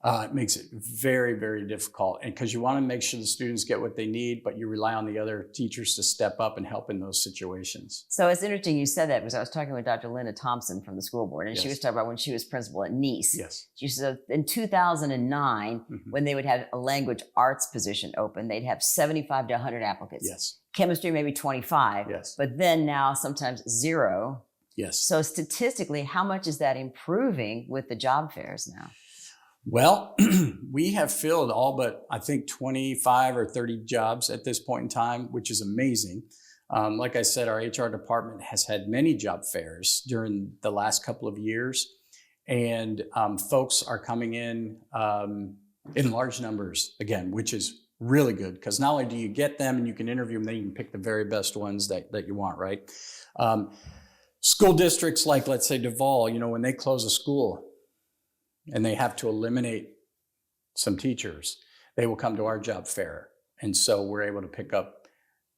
it makes it very, very difficult. And because you want to make sure the students get what they need, but you rely on the other teachers to step up and help in those situations. So it's interesting you said that because I was talking with Dr. Linda Thompson from the school board, and yes. she was talking about when she was principal at Nice. Yes. She said in 2009, mm-hmm. when they would have a language arts position open, they'd have 75 to 100 applicants. Yes. Chemistry, maybe 25. Yes. But then now sometimes 0. Yes. So statistically, how much is that improving with the job fairs now? Well, we have filled all but, I think, 25 or 30 jobs at this point in time, which is amazing. Like I said, our HR department has had many job fairs during the last couple of years, and folks are coming in large numbers again, which is really good because not only do you get them and you can interview them, then you can pick the very best ones that you want, right? School districts like, let's say, Duval, when they close a school, and they have to eliminate some teachers, they will come to our job fair. And so we're able to pick up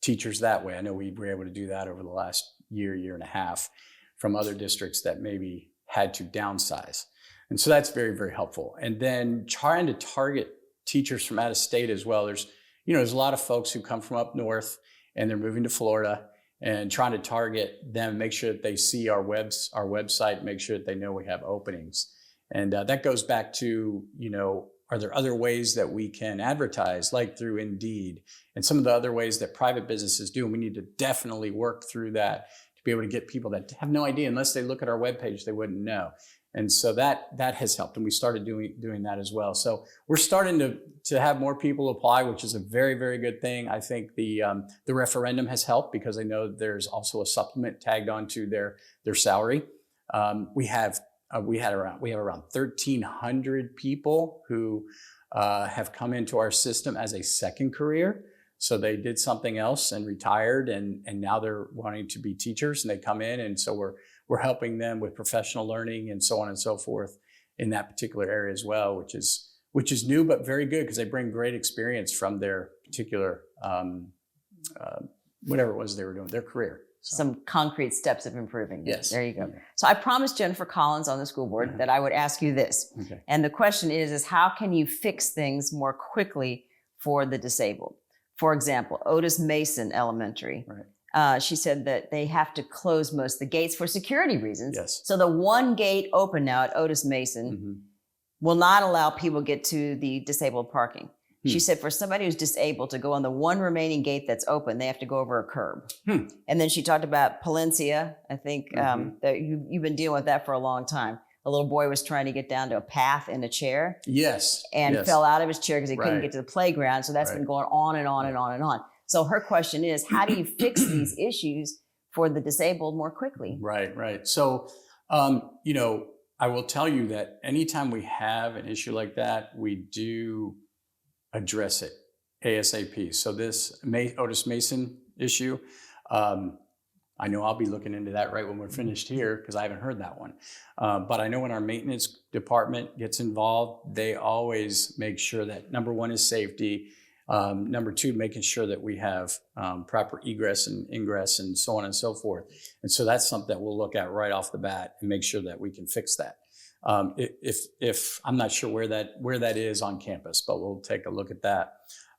teachers that way. I know we were able to do that over the last year and a half from other districts that maybe had to downsize. And so that's very, very helpful. And then trying to target teachers from out of state as well. There's a lot of folks who come from up north and they're moving to Florida, and trying to target them, make sure that they see our website, make sure that they know we have openings. And that goes back to, are there other ways that we can advertise, like through Indeed and some of the other ways that private businesses do? And we need to definitely work through that to be able to get people that have no idea. Unless they look at our webpage, they wouldn't know. And so that has helped. And we started doing that as well. So we're starting to have more people apply, which is a very, very good thing. I think the referendum has helped because I know there's also a supplement tagged onto their salary. We have around 1,300 people who have come into our system as a second career. So they did something else and retired, and now they're wanting to be teachers, and they come in, and so we're helping them with professional learning and so on and so forth. in that particular area as well, which is new but very good because they bring great experience from their particular whatever it was they were doing, their career. So. Some concrete steps of improving. Yes. There you go. So I promised Jennifer Collins on the school board that I would ask you this. Okay. And the question is how can you fix things more quickly for the disabled? For example, Otis Mason Elementary. Right. She said that they have to close most of the gates for security reasons. Yes. So the one gate open now at Otis Mason will not allow people to get to the disabled parking. She said for somebody who's disabled to go on the one remaining gate that's open, they have to go over a curb. And then she talked about Palencia. I think that you've been dealing with that for a long time. A little boy was trying to get down to a path in a chair. Yes. And fell out of his chair because he couldn't Right. get to the playground. So that's been going on and on and on and on. So her question is, how do you fix these issues for the disabled more quickly? Right. So, I will tell you that anytime we have an issue like that, we do address it ASAP. So this Otis Mason issue, I know I'll be looking into that right when we're finished here because I haven't heard that one. But I know when our maintenance department gets involved, they always make sure that number one is safety. Number two, making sure that we have proper egress and ingress and so on and so forth. And so that's something that we'll look at right off the bat and make sure that we can fix that. If I'm not sure where that is on campus, but we'll take a look at that.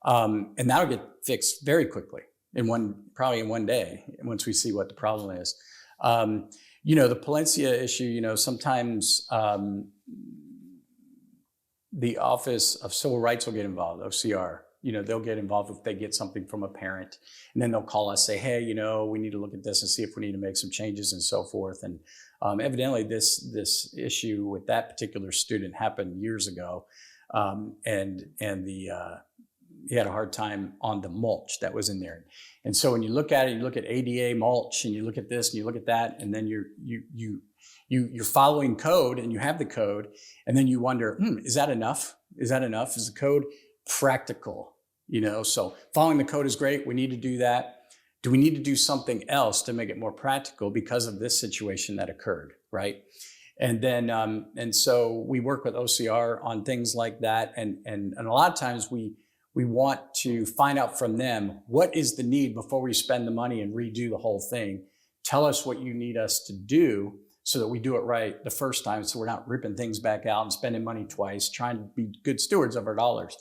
And that'll get fixed very quickly probably in one day once we see what the problem is. The Palencia issue, sometimes the Office of Civil Rights will get involved, OCR. They'll get involved if they get something from a parent, and then they'll call us, say, hey, we need to look at this and see if we need to make some changes and so forth. And evidently this issue with that particular student happened years ago. He had a hard time on the mulch that was in there. And so when you look at it, you look at ADA mulch and you look at this and you look at that, and then you're following code and you have the code, and then you wonder, is that enough? Is the code practical? So following the code is great. We need to do that. Do we need to do something else to make it more practical because of this situation that occurred, right? And then, and so we work with OCR on things like that. And a lot of times we want to find out from them, what is the need before we spend the money and redo the whole thing? Tell us what you need us to do so that we do it right the first time, so we're not ripping things back out and spending money twice, trying to be good stewards of our dollars.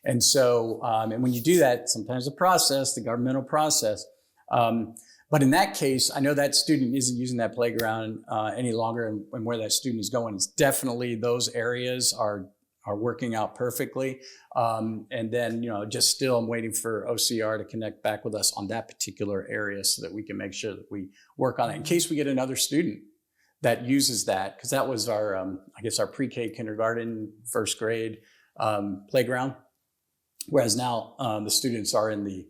And so, and when you do that, sometimes the governmental process, but in that case, I know that student isn't using that playground any longer, and where that student is going is definitely those areas are working out perfectly. And then, just still I'm waiting for OCR to connect back with us on that particular area so that we can make sure that we work on it in case we get another student that uses that, because that was our, our pre-K kindergarten, first grade playground. Whereas now the students are in the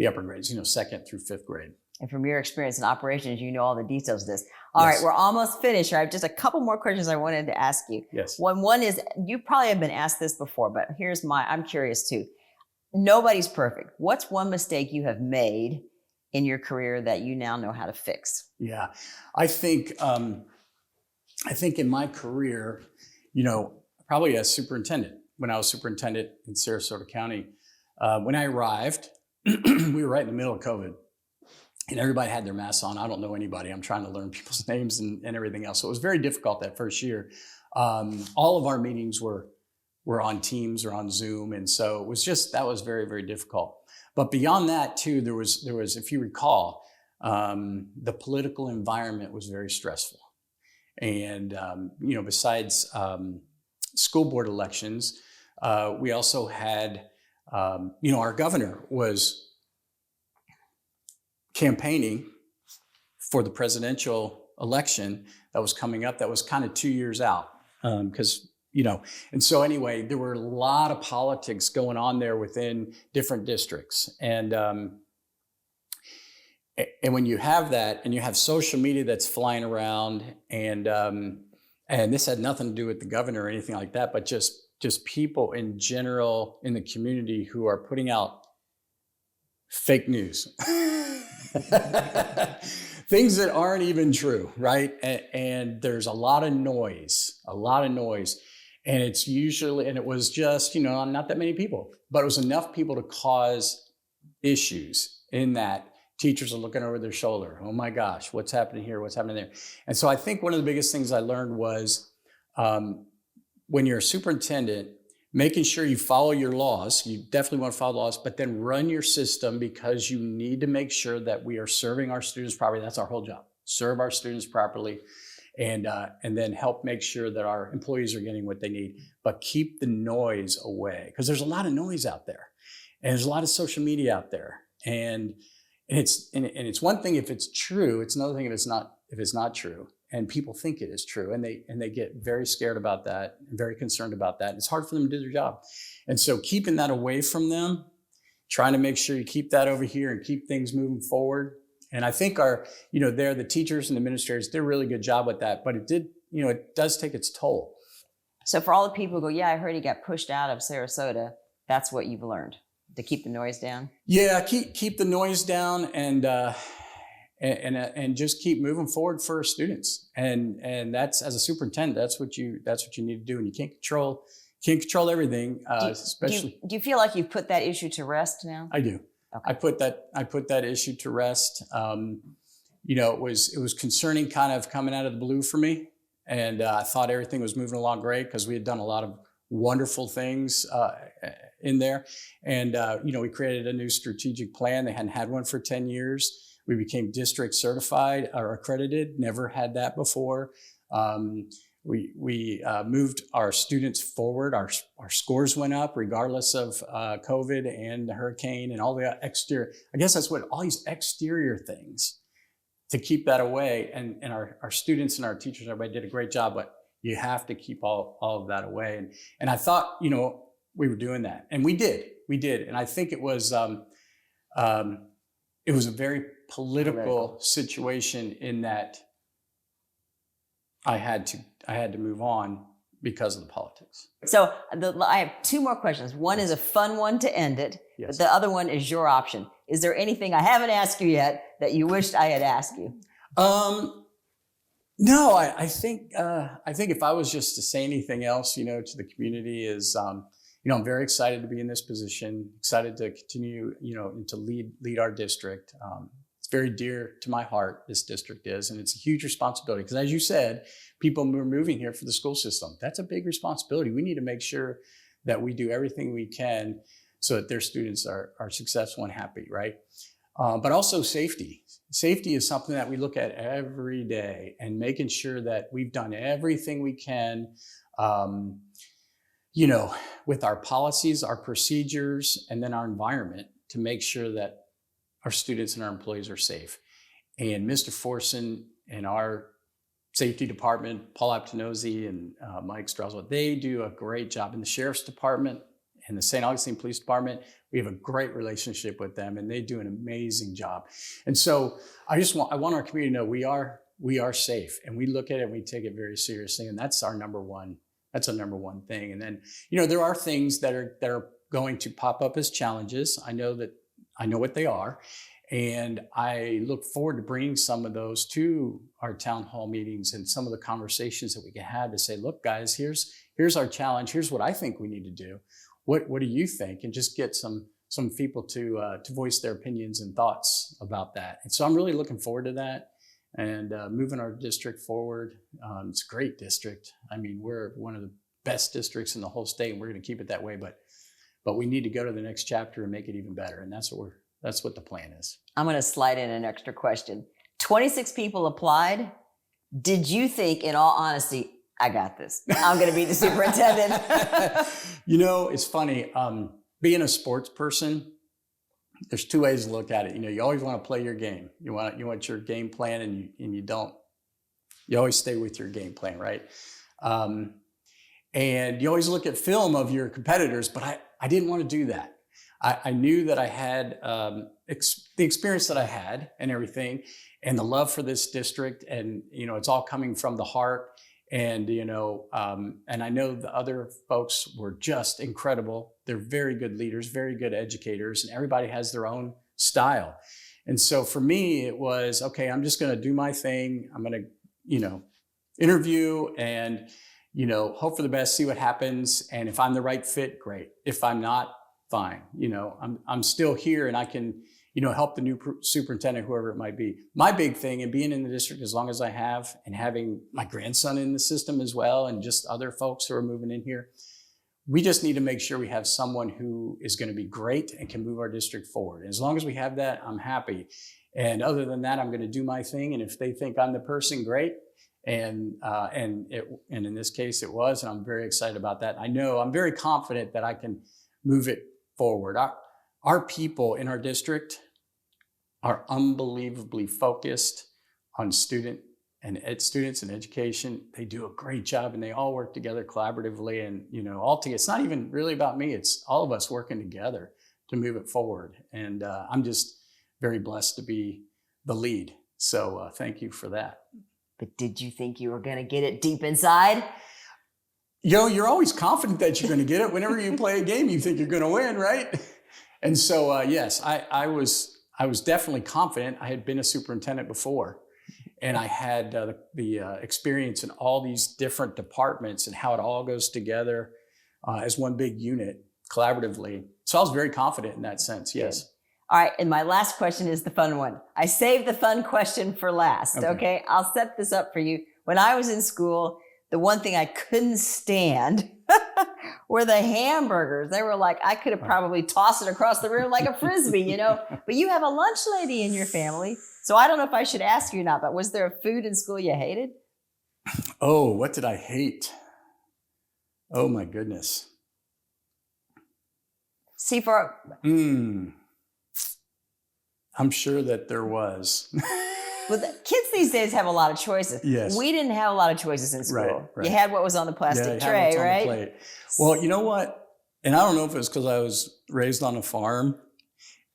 upper grades, second through fifth grade. And from your experience in operations, you know all the details of this. All right, we're almost finished. I have just a couple more questions I wanted to ask you. Yes. One is, you probably have been asked this before, but I'm curious too. Nobody's perfect. What's one mistake you have made in your career that you now know how to fix? Yeah, I think in my career, probably as superintendent, when I was superintendent in Sarasota County, when I arrived, we were right in the middle of COVID. And everybody had their masks on. I don't know anybody. I'm trying to learn people's names and everything else. So it was very difficult that first year. All of our meetings were on Teams or on Zoom. And so that was very, very difficult. But beyond that too, there was, if you recall, the political environment was very stressful. And, besides school board elections, we also had, our governor was campaigning for the presidential election that was coming up, that was kind of 2 years out. Because, and so anyway, there were a lot of politics going on there within different districts. And when you have that, and you have social media that's flying around, and this had nothing to do with the governor or anything like that, but just people in general in the community who are putting out fake news. things that aren't even true, right? And there's a lot of noise, and it's usually, and it was just, not that many people, but it was enough people to cause issues in that teachers are looking over their shoulder. Oh my gosh, what's happening here? What's happening there? And so I think one of the biggest things I learned was when you're a superintendent, making sure you follow your laws. You definitely want to follow laws, but then run your system, because you need to make sure that we are serving our students properly. That's our whole job. Serve our students properly, and then help make sure that our employees are getting what they need. But keep the noise away, because there's a lot of noise out there, and there's a lot of social media out there. And it's one thing if it's true. It's another thing if it's not true. And people think it is true, and they get very scared about that, and very concerned about that. It's hard for them to do their job. And so keeping that away from them, trying to make sure you keep that over here and keep things moving forward. And I think the teachers and administrators did a really good job with that, but it does take its toll. So for all the people who go, yeah, I heard he got pushed out of Sarasota, that's what you've learned, to keep the noise down? Yeah, keep the noise down, and just keep moving forward for students. And that's, as a superintendent, that's what you need to do. And you can't control everything, especially. Do you feel like you've put that issue to rest now? I do. Okay. I put that issue to rest. It was concerning, kind of coming out of the blue for me. And I thought everything was moving along great, because we had done a lot of wonderful things in there. And, we created a new strategic plan. They hadn't had one for 10 years. We became district certified or accredited, never had that before. We moved our students forward. Our scores went up regardless of COVID and the hurricane and all the exterior. I guess that's what all these exterior things to keep that away. And our students and our teachers, everybody did a great job, but you have to keep all of that away. And I thought, we were doing that, and we did. And I think it was a very political situation, in that I had to move on because of the politics. So I have two more questions. One is a fun one to end it, yes. But the other one is your option. Is there anything I haven't asked you yet that you wished I had asked you? No, I think if I was just to say anything else, to the community is, I'm very excited to be in this position, excited to continue, and to lead our district. It's very dear to my heart, this district is, and it's a huge responsibility, because as you said, people are moving here for the school system. That's a big responsibility. We need to make sure that we do everything we can so that their students are successful and happy, right? But also safety. Safety is something that we look at every day, and making sure that we've done everything we can, with our policies, our procedures, and then our environment, to make sure that our students and our employees are safe. And Mr. Forson and our safety department, Paul Aptonozzi and Mike Strauss, they do a great job. In the Sheriff's Department and the St. Augustine Police Department, we have a great relationship with them, and they do an amazing job. And so I want our community to know we are safe, and we look at it and we take it very seriously. And that's our number one thing. And then, there are things that are going to pop up as challenges. I know what they are. And I look forward to bringing some of those to our town hall meetings and some of the conversations that we can have to say, look, guys, here's our challenge. Here's what I think we need to do. What do you think? And just get some people to voice their opinions and thoughts about that. And so I'm really looking forward to that, and moving our district forward. It's a great district. I mean, we're one of the best districts in the whole state, and we're going to keep it that way. But we need to go to the next chapter and make it even better. And that's what the plan is. I'm going to slide in an extra question. 26 people applied. Did you think, in all honesty, I got this, I'm going to be the superintendent? It's funny. Being a sports person, there's two ways to look at it. You always want to play your game. You want your game plan, and you always stay with your game plan, right? And you always look at film of your competitors, but I didn't want to do that. I knew that I had the experience that I had and everything, and the love for this district, and it's all coming from the heart. And and I know the other folks were just incredible. They're very good leaders, very good educators, and everybody has their own style. And so for me, it was, okay, I'm just going to do my thing. I'm going to, interview and, hope for the best, see what happens. And if I'm the right fit, great. If I'm not, fine. I'm still here and I can, help the new superintendent, whoever it might be. My big thing, and being in the district as long as I have, and having my grandson in the system as well, and just other folks who are moving in here, we just need to make sure we have someone who is going to be great and can move our district forward. And as long as we have that, I'm happy. And other than that, I'm going to do my thing. And if they think I'm the person, great. And in this case, it was. And I'm very excited about that. I'm very confident that I can move it forward. Our people in our district are unbelievably focused on students and education. They do a great job and they all work together collaboratively and, all together. It's not even really about me. It's all of us working together to move it forward. And I'm just very blessed to be the lead. So thank you for that. But did you think you were going to get it deep inside? You're always confident that you're going to get it. Whenever you play a game, you think you're going to win, right? And so, yes, I was definitely confident. I had been a superintendent before. And I had the experience in all these different departments and how it all goes together as one big unit collaboratively. So I was very confident in that sense, yes. All right, and my last question is the fun one. I saved the fun question for last, okay? I'll set this up for you. When I was in school, the one thing I couldn't stand were the hamburgers. They were like, I could have probably tossed it across the room like a Frisbee, But you have a lunch lady in your family. So I don't know if I should ask you or not, but was there a food in school you hated? Oh, what did I hate? Oh my goodness. See, I'm sure that there was. Well, the kids these days have a lot of choices. Yes. We didn't have a lot of choices in school. Right. You had what was on the plastic tray, right? On the plate. Well, you know what? And I don't know if it was because I was raised on a farm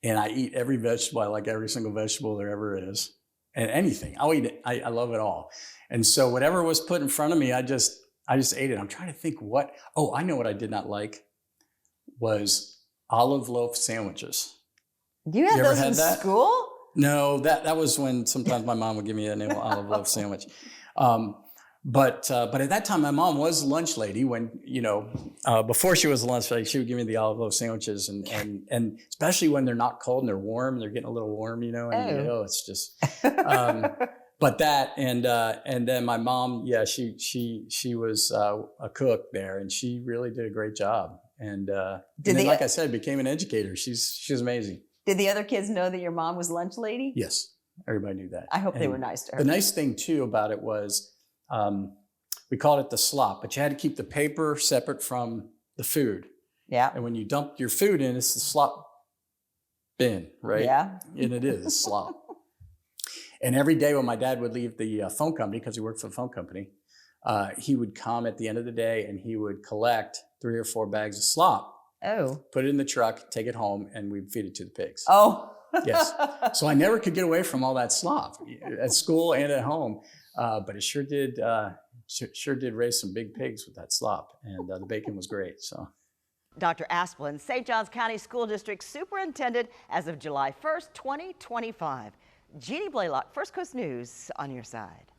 and I eat every vegetable. I like every single vegetable there ever is. And anything. I'll eat it. I love it all. And so whatever was put in front of me, I just ate it. I'm trying to think what. Oh, I know what I did not like was olive loaf sandwiches. You had those in school? No, that was when sometimes my mom would give me an olive loaf sandwich. But at that time, my mom was a lunch lady. When before she was a lunch lady, she would give me the olive loaf sandwiches, and especially when they're not cold and they're warm, they're getting a little warm, it's just. But that and then my mom, she was a cook there, and she really did a great job. And then, like I said, became an educator. She's amazing. Did the other kids know that your mom was lunch lady? Yes, everybody knew that. I hope they were nice to her. The nice thing too about it was we called it the slop, but you had to keep the paper separate from the food. Yeah. And when you dump your food in, it's the slop bin, right? Yeah. And it is slop. And every day when my dad would leave the phone company, because he worked for the phone company, he would come at the end of the day and he would collect 3 or 4 bags of slop. Oh. Put it in the truck, take it home, and we'd feed it to the pigs. Oh. Yes. So I never could get away from all that slop at school and at home. But it sure did raise some big pigs with that slop. And the bacon was great. So. Dr. Asplin, St. Johns County School District Superintendent as of July 1st, 2025. Jeannie Blaylock, First Coast News on your side.